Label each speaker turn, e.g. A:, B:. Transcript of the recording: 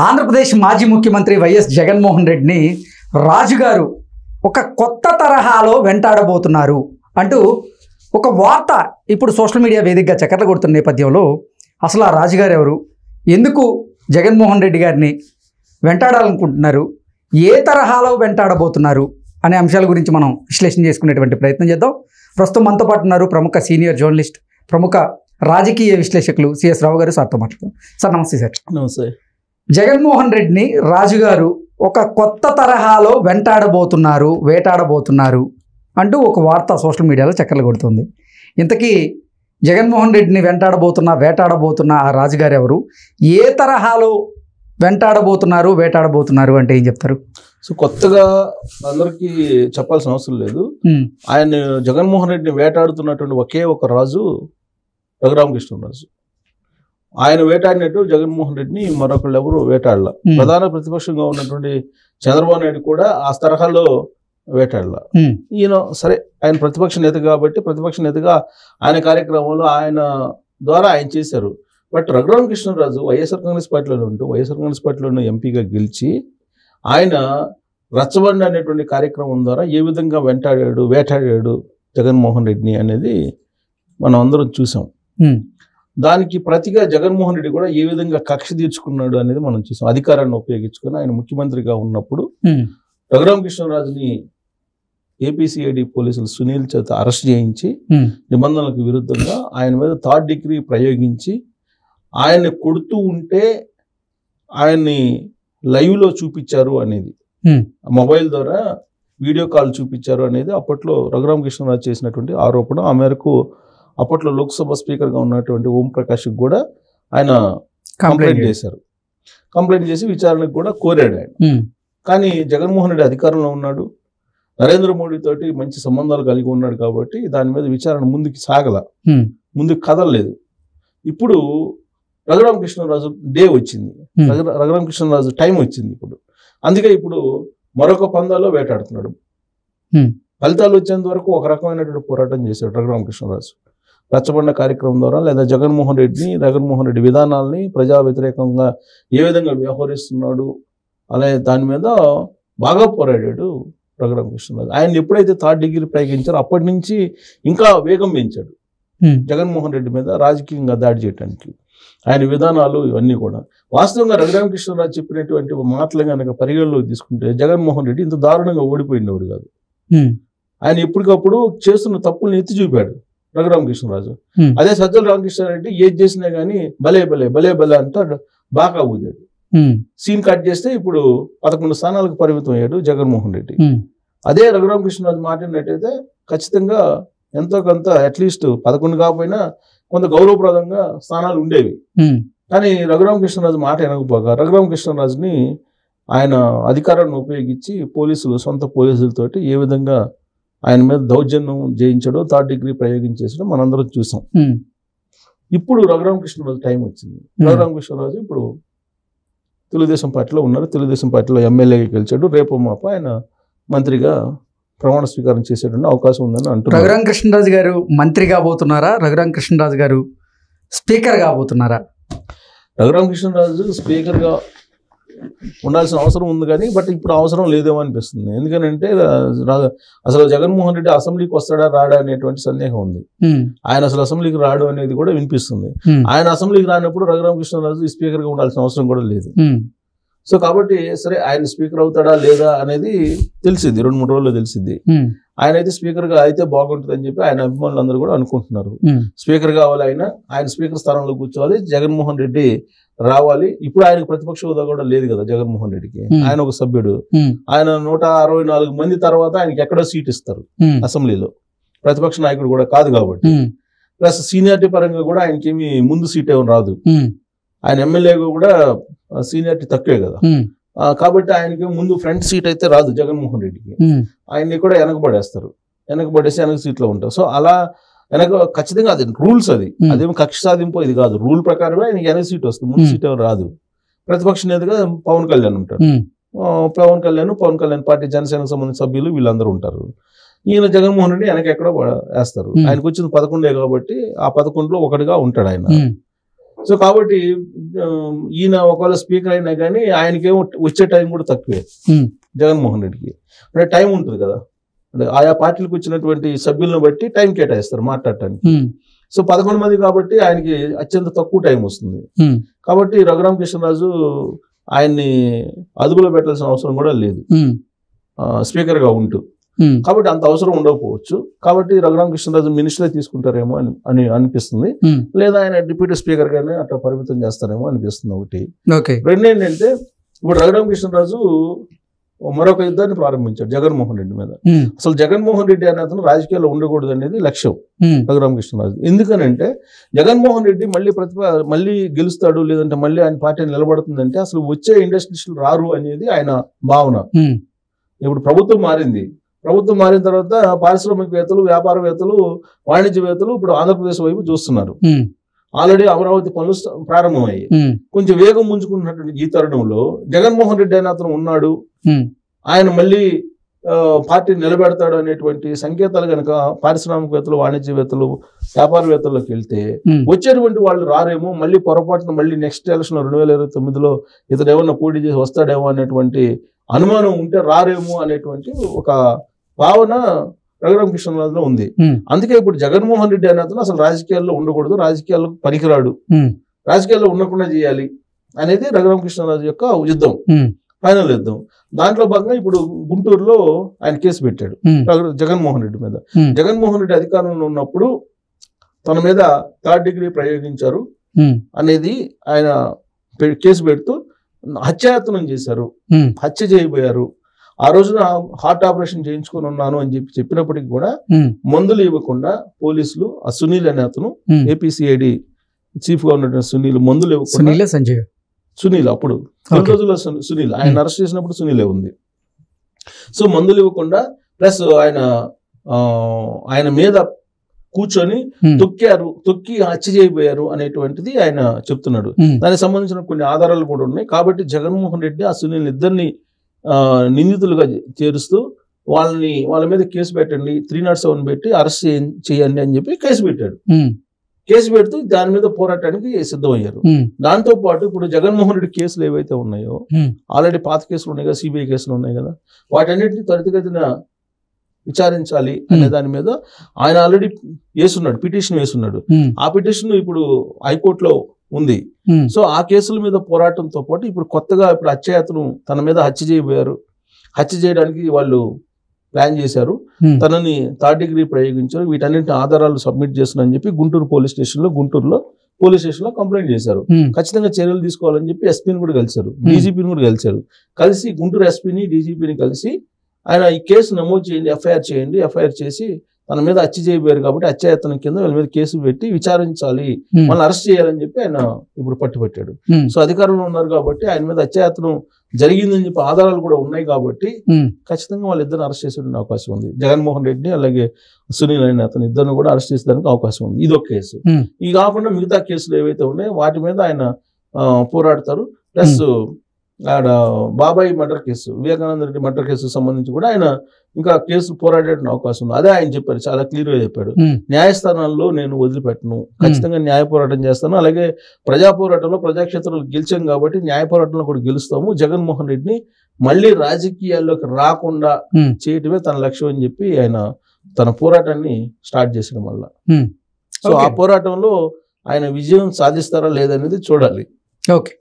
A: ఆంధ్రప్రదేశ్ మాజీ ముఖ్యమంత్రి వైఎస్ జగన్మోహన్ రెడ్డిని రాజుగారు ఒక కొత్త తరహాలో వెంటాడబోతున్నారు అంటూ ఒక వార్త ఇప్పుడు సోషల్ మీడియా వేదికగా చక్కర్లు కొడుతున్న నేపథ్యంలో అసలు ఆ రాజుగారు ఎవరు, ఎందుకు జగన్మోహన్ రెడ్డి గారిని వెంటాడాలనుకుంటున్నారు, ఏ తరహాలో వెంటాడబోతున్నారు అనే అంశాల గురించి మనం విశ్లేషణ చేసుకునేటువంటి ప్రయత్నం చేద్దాం. ప్రస్తుతం మనతో పాటు ఉన్నారు ప్రముఖ సీనియర్ జర్నలిస్ట్, ప్రముఖ రాజకీయ విశ్లేషకులు సిఎస్ రావు గారు. సార్తో మాట్లాడతాం. సార్ నమస్తే. సార్
B: నమస్తే.
A: జగన్మోహన్ రెడ్డిని రాజుగారు ఒక కొత్త తరహాలో వేటాడబోతున్నారు అంటూ ఒక వార్త సోషల్ మీడియాలో చక్కర్లు కొడుతుంది. ఇంతకీ జగన్మోహన్ రెడ్డిని వేటాడబోతున్న ఆ రాజుగారు ఎవరు, ఏ తరహాలో వేటాడబోతున్నారు అంటే ఏం చెప్తారు?
B: సో కొత్తగా అందరికీ చెప్పాల్సిన అవసరం లేదు. ఆయన జగన్మోహన్ రెడ్డిని వేటాడుతున్నటువంటి ఒకే ఒక రాజు రఘురామకృష్ణరాజు. ఆయన వేటాడినట్టు జగన్మోహన్ రెడ్డిని మరొకళ్ళు ఎవరు వేటాడల. ప్రధాన ప్రతిపక్షంగా ఉన్నటువంటి చంద్రబాబు నాయుడు కూడా ఆ తరహాలో వేటాడల. ఈయన సరే ఆయన ప్రతిపక్ష నేత కాబట్టి ప్రతిపక్ష నేతగా ఆయన కార్యక్రమంలో ఆయన ద్వారా ఆయన చేశారు. బట్ రఘురామకృష్ణరాజు వైఎస్ఆర్ కాంగ్రెస్ పార్టీలో ఉంటూ వైఎస్ఆర్ కాంగ్రెస్ పార్టీలో ఎంపీగా గెలిచి ఆయన రచ్చబండ అనేటువంటి కార్యక్రమం ద్వారా ఏ విధంగా వేటాడాడు జగన్మోహన్ రెడ్డిని అనేది మనం అందరం చూసాం. దానికి ప్రతిగా జగన్మోహన్ రెడ్డి కూడా ఏ విధంగా కక్ష తీర్చుకున్నాడు అనేది మనం చూసాం. అధికారాన్ని ఉపయోగించుకొని ఆయన ముఖ్యమంత్రిగా ఉన్నప్పుడు రఘురామకృష్ణరాజుని ఏపీసీఐడి పోలీసులు సునీల్ చేత అరెస్ట్ చేయించి నిబంధనలకు విరుద్ధంగా ఆయన మీద 3rd డిగ్రీ ప్రయోగించి ఆయన్ని కొడుతూ ఉంటే ఆయన్ని లైవ్లో చూపించారు అనేది, మొబైల్ ద్వారా వీడియో కాల్ చూపించారు అనేది అప్పట్లో రఘురామకృష్ణరాజు చేసినటువంటి ఆరోపణ. ఆ మేరకు అప్పట్లో లోక్సభ స్పీకర్గా ఉన్నటువంటి ఓంప్రకాష్కి కూడా ఆయన కంప్లైంట్ చేశారు. కంప్లైంట్ చేసి విచారణకు కూడా కోరాడు ఆయన. కానీ జగన్మోహన్ రెడ్డి అధికారంలో ఉన్నాడు, నరేంద్ర మోడీ తోటి మంచి సంబంధాలు కలిగి ఉన్నాడు కాబట్టి దాని మీద విచారణ ముందుకు కదలలేదు. ఇప్పుడు రఘురామకృష్ణరాజు డే వచ్చింది, రఘురామకృష్ణరాజు టైం వచ్చింది ఇప్పుడు. అందుకే ఇప్పుడు మరొక పందాలో వేటాడుతున్నాడు. ఫలితాలు వచ్చేంత వరకు ఒక రకమైనటువంటి పోరాటం చేశాడు రఘురామకృష్ణరాజు. రచ్చబండ కార్యక్రమం ద్వారా లేదా జగన్మోహన్ రెడ్డి విధానాలని ప్రజా వ్యతిరేకంగా ఏ విధంగా వ్యవహరిస్తున్నాడు అనే దాని మీద బాగా పోరాడాడు రఘురామకృష్ణరాజు. ఆయన ఎప్పుడైతే 3rd డిగ్రీ ప్రయోగించారో అప్పటి నుంచి ఇంకా వేగం పెంచాడు జగన్మోహన్ రెడ్డి మీద రాజకీయంగా దాడి చేయడానికి. ఆయన విధానాలు ఇవన్నీ కూడా వాస్తవంగా రఘురామకృష్ణరాజు చెప్పినటువంటి మాటలు కనుక పరిగణలోకి తీసుకుంటే జగన్మోహన్ రెడ్డి ఇంత దారుణంగా ఓడిపోయినవాడు కాదు. ఆయన ఎప్పటికప్పుడు చేస్తున్న తప్పుల్ని ఎత్తి చూపాడు రఘురామకృష్ణరాజు. అదే సజ్జల రామకృష్ణారెడ్డి ఏది చేసినా కానీ భలే అంటూ బాగా ఊదాడు. సీన్ కట్ చేస్తే ఇప్పుడు 11 స్థానాలకు పరిమితం అయ్యాడు జగన్మోహన్ రెడ్డి. అదే రఘురామకృష్ణరాజు మాట్లాడినట్టయితే ఖచ్చితంగా ఎంతో కొంత అట్లీస్ట్ 11 కాకపోయినా కొంత గౌరవప్రదంగా స్థానాలు ఉండేవి. కానీ రఘురామకృష్ణరాజు మాట వినకపోగా రఘురామకృష్ణరాజుని ఆయన అధికారాన్ని ఉపయోగించి సొంత పోలీసులతోటి ఏ విధంగా ఆయన మీద దౌర్జన్యం చేయించడో 3rd డిగ్రీ ప్రయోగించేసడం మనందరం చూసాం. ఇప్పుడు రఘురామకృష్ణరాజు టైం వచ్చింది. రఘురామకృష్ణరాజు ఇప్పుడు తెలుగుదేశం పార్టీలో ఉన్నారు. తెలుగుదేశం పార్టీలో ఎమ్మెల్యేగా గెలిచాడు. రేపు మాప ఆయన మంత్రిగా ప్రమాణ స్వీకారం చేసేటువంటి అవకాశం ఉందని అంటున్నారు.
A: రఘురామకృష్ణరాజు గారు మంత్రి కాబోతున్నారా, రఘురామకృష్ణరాజు గారు స్పీకర్ కాబోతున్నారా?
B: రఘురామకృష్ణరాజు స్పీకర్గా ఉండాల్సిన అవసరం ఉంది కానీ బట్ ఇప్పుడు అవసరం లేదేమో అనిపిస్తుంది. ఎందుకంటే అసలు జగన్మోహన్ రెడ్డి అసెంబ్లీకి వస్తాడా రాడా అనేటువంటి సందేహం ఉంది. ఆయన అసలు అసెంబ్లీకి రాడు అనేది కూడా వినిపిస్తుంది. ఆయన అసెంబ్లీకి రానప్పుడు రఘురామకృష్ణరాజు స్పీకర్గా ఉండాల్సిన అవసరం కూడా లేదు. సో కాబట్టి సరే ఆయన స్పీకర్ అవుతాడా లేదా అనేది తెలిసింది, 2-3 రోజుల్లో తెలిసింది. ఆయన అయితే స్పీకర్గా అయితే బాగుంటుంది అని చెప్పి ఆయన అభిమానులు అందరూ కూడా అనుకుంటున్నారు. స్పీకర్ కావాలి, ఆయన స్పీకర్ స్థానంలో కూర్చోవాలి, జగన్మోహన్ రెడ్డి రావాలి. ఇప్పుడు ఆయనకు ప్రతిపక్ష హోదా కూడా లేదు కదా జగన్మోహన్ రెడ్డికి. ఆయన ఒక సభ్యుడు, ఆయన 164 మంది తర్వాత ఆయనకి ఎక్కడో సీట్ ఇస్తారు అసెంబ్లీలో, ప్రతిపక్ష నాయకుడు కూడా కాదు కాబట్టి. ప్లస్ సీనియారిటీ పరంగా కూడా ఆయనకేమి ముందు సీట్ ఏమో రాదు. ఆయన ఎమ్మెల్యేగా కూడా సీనియారిటీ తక్కువే కదా, కాబట్టి ఆయనకి ముందు ఫ్రంట్ సీట్ అయితే రాదు జగన్మోహన్ రెడ్డికి. ఆయన్ని కూడా వెనకబడేసి వెనక సీట్లో ఉంటారు. సో అలా ఖచ్చితంగా అది రూల్స్, అదేమో కక్ష సాధింపు ఇది కాదు. రూల్ ప్రకారమే ఆయనకి వెనక సీట్ వస్తుంది, ముందు సీట్ ఏమో రాదు. ప్రతిపక్ష నేతగా పవన్ కళ్యాణ్ ఉంటారు. పవన్ కళ్యాణ్ పార్టీ జనసేనకు సంబంధించిన సభ్యులు వీళ్ళందరూ ఉంటారు. ఈయన జగన్మోహన్ రెడ్డి వెనక ఎక్కడో వేస్తారు. ఆయనకు వచ్చింది 11 కాబట్టి ఆ 11లో ఒకటిగా ఉంటాడు ఆయన. సో కాబట్టి ఈయన ఒకవేళ స్పీకర్ అయినా కానీ ఆయనకేమో వచ్చే టైం కూడా తక్కువే జగన్మోహన్ రెడ్డికి. అంటే టైం ఉంటుంది కదా, అంటే ఆయా పార్టీలకు వచ్చినటువంటి సభ్యులను బట్టి టైం కేటాయిస్తారు మాట్లాడటానికి. సో 11 మంది కాబట్టి ఆయనకి అత్యంత తక్కువ టైం వస్తుంది. కాబట్టి రఘురామకృష్ణరాజు ఆయన్ని అదుపులో పెట్టాల్సిన అవసరం కూడా లేదు స్పీకర్గా ఉంటూ. కాబట్టి అంత అవసరం ఉండకపోవచ్చు. కాబట్టి రఘురామకృష్ణరాజు మినిస్టరే తీసుకుంటారేమో అని అనిపిస్తుంది, లేదా ఆయన డిప్యూటీ స్పీకర్ గానే అట్లా పరిమితం చేస్తారేమో అనిపిస్తుంది ఒకటి. రెండు ఏంటంటే, ఇప్పుడు రఘురామకృష్ణరాజు మరొక యుద్ధాన్ని ప్రారంభించాడు జగన్మోహన్ రెడ్డి మీద. అసలు జగన్మోహన్ రెడ్డి అనే అతను రాజకీయాల్లో ఉండకూడదు అనేది లక్ష్యం రఘురామకృష్ణరాజు. ఎందుకనంటే జగన్మోహన్ రెడ్డి మళ్ళీ గెలుస్తాడు, లేదంటే మళ్ళీ ఆయన పార్టీ నిలబడుతుందంటే అసలు వచ్చే ఇండస్ట్రీస్టులు రారు అనేది ఆయన భావన. ఇప్పుడు ప్రభుత్వం మారింది, ప్రభుత్వం మారిన తర్వాత పారిశ్రామికవేత్తలు, వ్యాపారవేత్తలు, వాణిజ్యవేత్తలు ఇప్పుడు ఆంధ్రప్రదేశ్ వైపు చూస్తున్నారు. ఆల్రెడీ అమరావతి పనులు ప్రారంభమయ్యాయి. కొంచెం వేగం ముంచుకున్నటువంటి ఈ తరుణంలో జగన్మోహన్ రెడ్డి అనే అతను ఉన్నాడు, ఆయన మళ్ళీ పార్టీ నిలబెడతాడు అనేటువంటి సంకేతాలు కనుక పారిశ్రామికవేత్తలు, వాణిజ్యవేత్తలు, వ్యాపారవేత్తల్లోకి వెళ్తే వచ్చేటువంటి వాళ్ళు రారేమో, మళ్ళీ పొరపాటున మళ్ళీ నెక్స్ట్ ఎలక్షన్ 2029లో ఇతను ఏమన్నా పోటీ చేసి వస్తాడేమో అనేటువంటి అనుమానం ఉంటే రారేమో అనేటువంటి ఒక భావన రఘురామకృష్ణరాజులో ఉంది. అందుకే ఇప్పుడు జగన్మోహన్ రెడ్డి అనే అతను అసలు రాజకీయాల్లో ఉండకూడదు, రాజకీయాలకు పనికిరాడు, రాజకీయాల్లో ఉండకుండా చేయాలి అనేది రఘురామకృష్ణరాజు యొక్క యుద్ధం, ఫైనల్ యుద్ధం. దాంట్లో భాగంగా ఇప్పుడు గుంటూరులో ఆయన కేసు పెట్టాడు జగన్మోహన్ రెడ్డి మీద. జగన్మోహన్ రెడ్డి అధికారంలో ఉన్నప్పుడు తన మీద 3rd డిగ్రీ ప్రయోగించారు అనేది ఆయన కేసు పెడుతూ హత్యాయత్నం చేశారు, హత్య చేయబోయారు. ఆ రోజున హార్ట్ ఆపరేషన్ చేయించుకొని ఉన్నాను అని చెప్పినప్పటికీ కూడా మందులు ఇవ్వకుండా పోలీసులు, ఆ సునీల్ అనే అతను ఏపీసీఐడి చీఫ్ గా ఉన్నటువంటి సునీల్ మందులు ఇవ్వకుండా, సునీల్ అప్పుడు కొన్ని రోజుల్లో సునీల్ ఆయన అరెస్ట్ చేసినప్పుడు సునీలే ఉంది. సో మందులు ఇవ్వకుండా ప్లస్ ఆయన మీద కూర్చొని తొక్కి హత్య చేయబోయారు అనేటువంటిది ఆయన చెప్తున్నాడు. దానికి సంబంధించిన కొన్ని ఆధారాలు కూడా ఉన్నాయి. కాబట్టి జగన్మోహన్ రెడ్డి ఆ సునీల్ ఇద్దరిని నిందితులుగా చేరుస్తూ వాళ్ళ మీద కేసు పెట్టండి, 307 పెట్టి అరెస్ట్ చేయండి అని చెప్పి కేసు పెట్టాడు. కేసు పెడుతూ దాని మీద పోరాటానికి సిద్ధమయ్యారు. దాంతో పాటు ఇప్పుడు జగన్మోహన్ రెడ్డి కేసులు ఏవైతే ఉన్నాయో, ఆల్రెడీ పాత కేసులు ఉన్నాయి కదా, సిబిఐ కేసులు ఉన్నాయి కదా, వాటన్నిటిని త్వరితగతిన విచారించాలి అనే దాని మీద ఆయన ఆల్రెడీ పిటిషన్ వేసున్నాడు. ఆ పిటిషన్ ఇప్పుడు హైకోర్టులో ఉంది. సో ఆ కేసుల మీద పోరాటంతో పాటు ఇప్పుడు కొత్తగా ఇప్పుడు హత్యాయత్నం తన మీద హత్య చేయబోయారు, హత్య చేయడానికి వాళ్ళు ప్లాన్ చేశారు, తనని 3rd డిగ్రీ ప్రయోగించారు, వీటన్నింటిని ఆధారాలు సబ్మిట్ చేస్తున్నారని చెప్పి గుంటూరులో పోలీస్ స్టేషన్ లో కంప్లైంట్ చేశారు. ఖచ్చితంగా చర్యలు తీసుకోవాలని చెప్పి ఎస్పీని కూడా కలిశారు, డీజీపీని కూడా కలిసి గుంటూరు ఎస్పీని, డీజీపీని కలిసి ఆయన ఈ కేసు నమోదు చేయండి, ఎఫ్ఐఆర్ చేసి తన మీద హత్య చేయబోయారు కాబట్టి హత్యాయత్నం కింద వీళ్ళ మీద కేసు పెట్టి విచారించాలి, మళ్ళీ అరెస్ట్ చేయాలని చెప్పి ఆయన ఇప్పుడు పట్టుబట్టాడు. సో అధికారంలో ఉన్నారు కాబట్టి ఆయన మీద హత్యాయత్నం జరిగిందని చెప్పి ఆధారాలు కూడా ఉన్నాయి కాబట్టి ఖచ్చితంగా వాళ్ళిద్దరిని అరెస్ట్ చేసేటువంటి అవకాశం ఉంది. జగన్మోహన్ రెడ్డిని అలాగే సునీల్ అయిన అతను ఇద్దరిని కూడా అరెస్ట్ చేసేదానికి అవకాశం ఉంది. ఇదొక కేసు. ఇది కాకుండా మిగతా కేసులు ఏవైతే ఉన్నాయో వాటి మీద ఆయన పోరాడతారు. ప్లస్ ఆడ బాబాయ్ murder case, Vivekananda Reddy murder case సంబంధించి కూడా ఆయన ఇంకా కేసు పోరాడే అవకాశం ఉంది. అదే ఆయన చెప్పారు, చాలా క్లియర్ గా చెప్పాడు, న్యాయస్థానాల్లో నేను వదిలిపెట్టను, ఖచ్చితంగా న్యాయ పోరాటం చేస్తాను, అలాగే ప్రజా పోరాటంలో ప్రజాక్షేత్రంలో గెలిచాం కాబట్టి న్యాయ పోరాటంలో కూడా గెలుస్తాము, జగన్మోహన్ రెడ్డిని మళ్ళీ రాజకీయాల్లోకి రాకుండా చేయటమే తన లక్ష్యం అని చెప్పి ఆయన తన పోరాటాన్ని స్టార్ట్ చేసిన వల్ల. సో ఆ పోరాటంలో ఆయన విజయం సాధిస్తారా లేదనేది చూడాలి.
A: ఓకే.